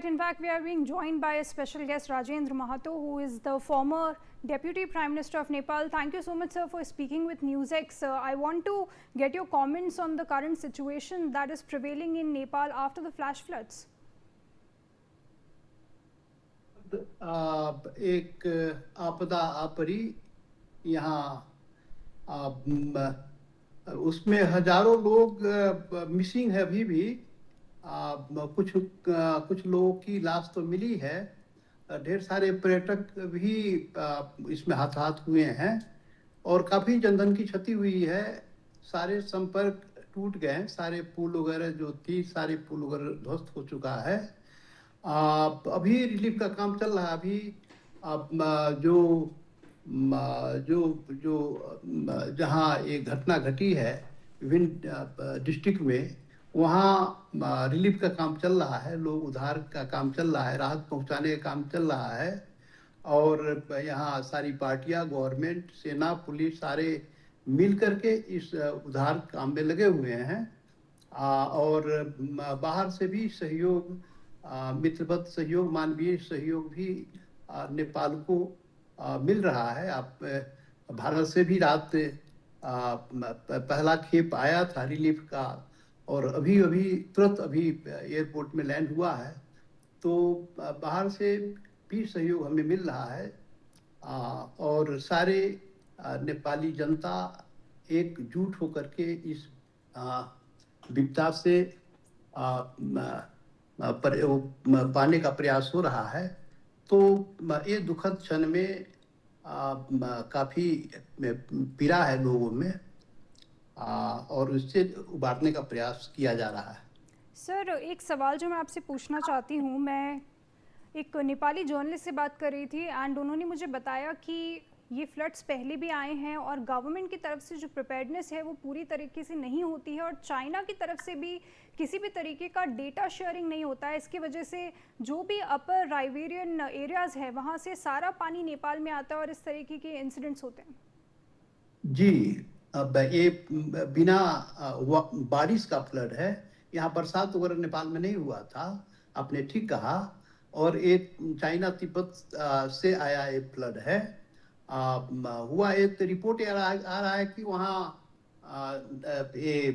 In fact, we are being joined by a special guest, Rajendra Mahato, who is the former Deputy Prime Minister of Nepal. Thank you so much, sir, for speaking with NewsX. I want to get your comments on the current situation that is prevailing in Nepal after the flash floods. एक आपदा आपरी यहाँ उसमें हजारों लोग missing है अभी भी। कुछ लोगों की लाश तो मिली है, ढेर सारे पर्यटक भी इसमें हताहत हुए हैं और काफी जनधन की क्षति हुई है। सारे संपर्क टूट गए, सारे पुल वगैरह जो थी, सारे पुल वगैरह ध्वस्त हो चुका है। अभी रिलीफ का काम चल रहा है। अभी जो जहाँ ये घटना घटी है विभिन्न डिस्ट्रिक्ट में, वहाँ रिलीफ का काम चल रहा है, लोग उद्धार का काम चल रहा है, राहत पहुंचाने का काम चल रहा है। और यहाँ सारी पार्टियां, गवर्नमेंट, सेना, पुलिस सारे मिल करके इस उद्धार काम में लगे हुए हैं। और बाहर से भी सहयोग, मित्रवत सहयोग, मानवीय सहयोग भी नेपाल को मिल रहा है। आप भारत से भी रात पहला खेप आया था रिलीफ का और अभी तुरंत एयरपोर्ट में लैंड हुआ है। तो बाहर से भी सहयोग हमें मिल रहा है और सारे नेपाली जनता एकजुट होकर के इस विपदा से पाने का प्रयास हो रहा है। तो ये दुखद क्षण में काफी पीड़ा है लोगों में और उससे उबारने का प्रयास किया जा रहा है। सर, एक सवाल जो मैं आपसे पूछना चाहती हूँ, मैं एक नेपाली जर्नलिस्ट से बात कर रही थी एंड उन्होंने मुझे बताया कि ये फ्लड्स पहले भी आए हैं और गवर्नमेंट की तरफ से जो प्रिपेयर्डनेस है वो पूरी तरीके से नहीं होती है और चाइना की तरफ से भी किसी भी तरीके का डेटा शेयरिंग नहीं होता है। इसकी वजह से जो भी अपर राइवेरियन एरियाज है वहाँ से सारा पानी नेपाल में आता है और इस तरीके के इंसिडेंट्स होते हैं। जी, अब ये बिना बारिश का फ्लड है। यहाँ बरसात वगैरह नेपाल में नहीं हुआ था, आपने ठीक कहा। और ये चाइना तिब्बत से आया ये फ्लड है। हुआ एक रिपोर्ट आ रहा है कि वहाँ ये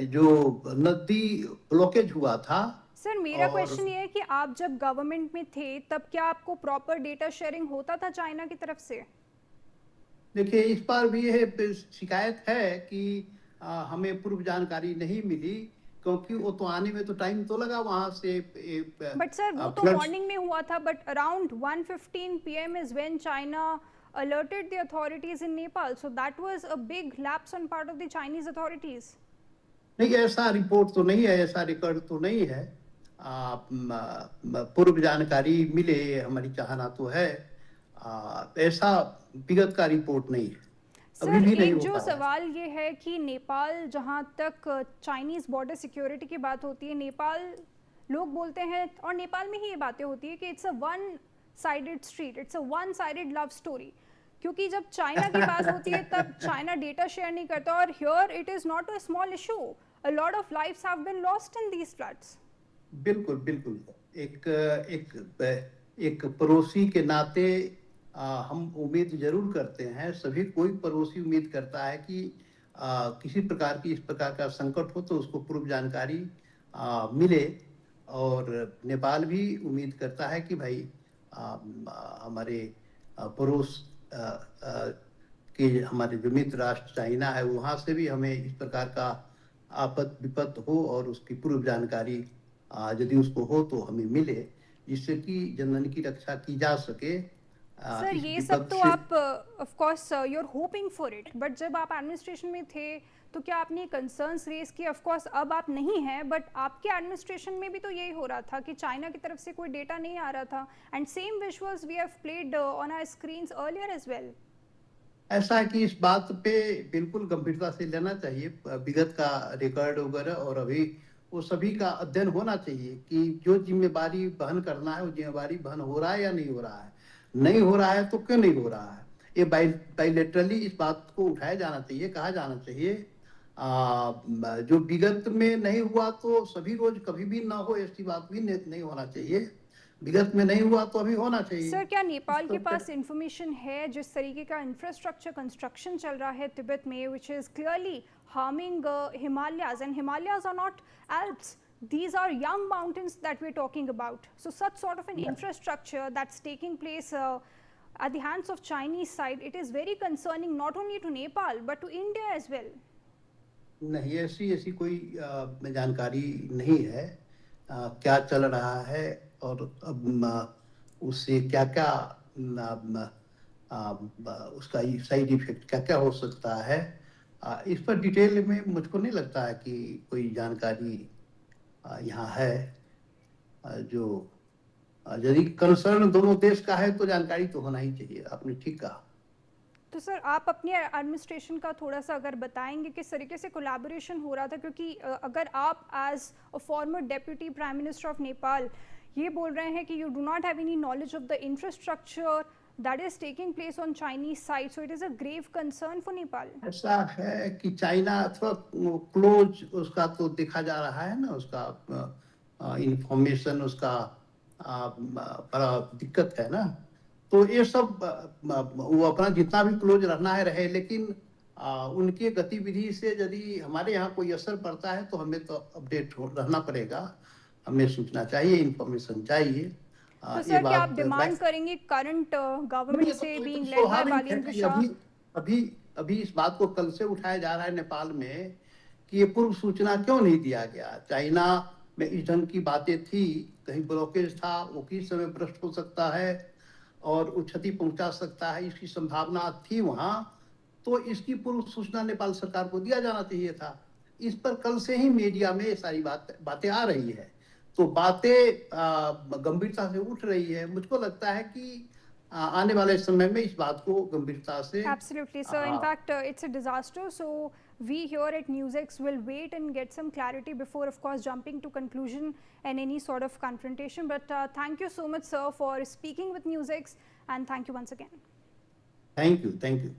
जो नदी ब्लॉकेज हुआ था। सर, मेरा क्वेश्चन ये है कि आप जब गवर्नमेंट में थे तब क्या आपको प्रॉपर डेटा शेयरिंग होता था चाइना की तरफ से? देखिए, इस बार भी यह शिकायत है कि हमें पूर्व जानकारी नहीं मिली, क्योंकि वो तो आने में तो टाइम तो लगा वहां से। बट सर, वो तो मॉर्निंग में हुआ था, but around 1:15 PM is when China alerted the authorities in Nepal, so that was a big lapse on part of the Chinese authorities. नहीं, ऐसा रिपोर्ट तो नहीं है, ऐसा रिकॉर्ड तो नहीं है। पूर्व जानकारी मिले हमारी चाहना तो है, ऐसा विगत का रिपोर्ट नहीं है। सर, एक जो सवाल ये है कि नेपाल, जहाँ तक चाइनीज बॉर्डर सिक्योरिटी की बात होती है, नेपाल लोग बोलते हैं और नेपाल में ही ये बातें होती है कि it's a one sided street, it's a one sided love story. क्योंकि जब चाइना की बात होती है तब चाइना डेटा शेयर नहीं करता और here it is not a small issue, a lot of lives have been lost in these floods. बिल्कुल बिल्कुल, एक पड़ोसी के नाते हम उम्मीद जरूर करते हैं, सभी कोई पड़ोसी उम्मीद करता है कि किसी प्रकार की इस प्रकार का संकट हो तो उसको पूर्व जानकारी मिले। और नेपाल भी उम्मीद करता है कि भाई हमारे पड़ोस के हमारे जो मित्र राष्ट्र चाइना है, वहाँ से भी हमें इस प्रकार का आपद विपद हो और उसकी पूर्व जानकारी यदि उसको हो तो हमें मिले, जिससे कि जनधन की रक्षा की जा सके। सर, ये सब तो आप of course you are hoping for it, but जब आप एडमिनिस्ट्रेशन में थे तो क्या आपने कंसर्न्स रेज किए? ऑफ कोर्स अब आप नहीं हैं, बट आपके एडमिनिस्ट्रेशन में भी तो यही हो रहा था कि चाइना की तरफ से कोई डेटा नहीं आ रहा था and same visuals we have played on our screens earlier as well. ऐसा है कि इस बात पे बिल्कुल गंभीरता से लेना चाहिए, विगत का रिकॉर्ड वगैरह, और अभी वो सभी का अध्ययन होना चाहिए कि जो जिम्मेवारी वहन करना है वो जिम्मेवारी वहन हो रहा है या नहीं हो रहा है। नहीं हो रहा है तो क्यों नहीं हो रहा है, ये बाइलेटरली इस बात को उठाया जाना चाहिए, कहा जाना चाहिए जो विगत में नहीं हुआ तो सभी रोज कभी भी ना हो, ऐसी बात भी नहीं होना चाहिए। विगत में नहीं हुआ तो अभी होना चाहिए। सर, क्या नेपाल तो के पास इंफॉर्मेशन है जिस तरीके का इंफ्रास्ट्रक्चर कंस्ट्रक्शन चल रहा है तिब्बत में, which is clearly harming Himalayas, and Himalayas are not Alps, these are young mountains that we're talking about. So such sort of an infrastructure that's taking place at the hands of Chinese side, it is very concerning not only to Nepal but to India as well. नहीं, ऐसी ऐसी कोई जानकारी नहीं है। क्या चल रहा है और अब उससे क्या क्या उसका साइड इफेक्ट क्या क्या हो सकता है, इस पर डिटेल में मुझको नहीं लगता है कि कोई जानकारी यहाँ है। जो यदि कंसर्न दोनों देश का है तो जानकारी तो होना ही चाहिए। आपने ठीक कहा। तो सर, आप अपने एडमिनिस्ट्रेशन का थोड़ा सा अगर बताएंगे किस तरीके से कोलैबोरेशन हो रहा था, क्योंकि अगर आप as a former deputy prime minister of Nepal ये बोल रहे हैं कि you do not have any knowledge of the infrastructure that is taking place on Chinese side, so it is a grave concern for Nepal. ऐसा है कि China थोड़ा close उसका तो देखा जा रहा है ना, उसका इंफॉर्मेशन उसका बड़ा दिक्कत है ना। तो ये सब वो अपना जितना भी क्लोज रहना है रहे, लेकिन उनकी गतिविधि से यदि हमारे यहाँ कोई असर पड़ता है तो हमें तो अपडेट रहना पड़ेगा, हमें सूचना चाहिए, इंफॉर्मेशन चाहिए। तो सर, क्या आप डिमांड करेंगे करंट गवर्नमेंट से being led by Balendra Shah? अभी अभी इस बात को कल से उठाया जा रहा है नेपाल में कि ये पूर्व सूचना क्यों नहीं दिया गया। चाइना में इस ढंग की बातें थी, कहीं ब्लॉकेज था, वो किस समय भ्रष्ट हो सकता है और क्षति पहुंचा सकता है, इसकी संभावना थी वहां। तो इसकी पूर्व सूचना नेपाल सरकार को दिया जाना चाहिए था। इस पर कल से ही मीडिया में ये सारी बातें आ रही है, तो बातें गंभीरता से उठ रही है। मुझको लगता है कि आने वाले समय में इस बात को गंभीरता से Absolutely, sir. In fact, it's a disaster. So we here at NewsX will wait and get some clarity before, of course, jumping to conclusion and any sort of confrontation. But thank you so much, sir, for speaking with NewsX, and thank you once again. Thank you. Thank you.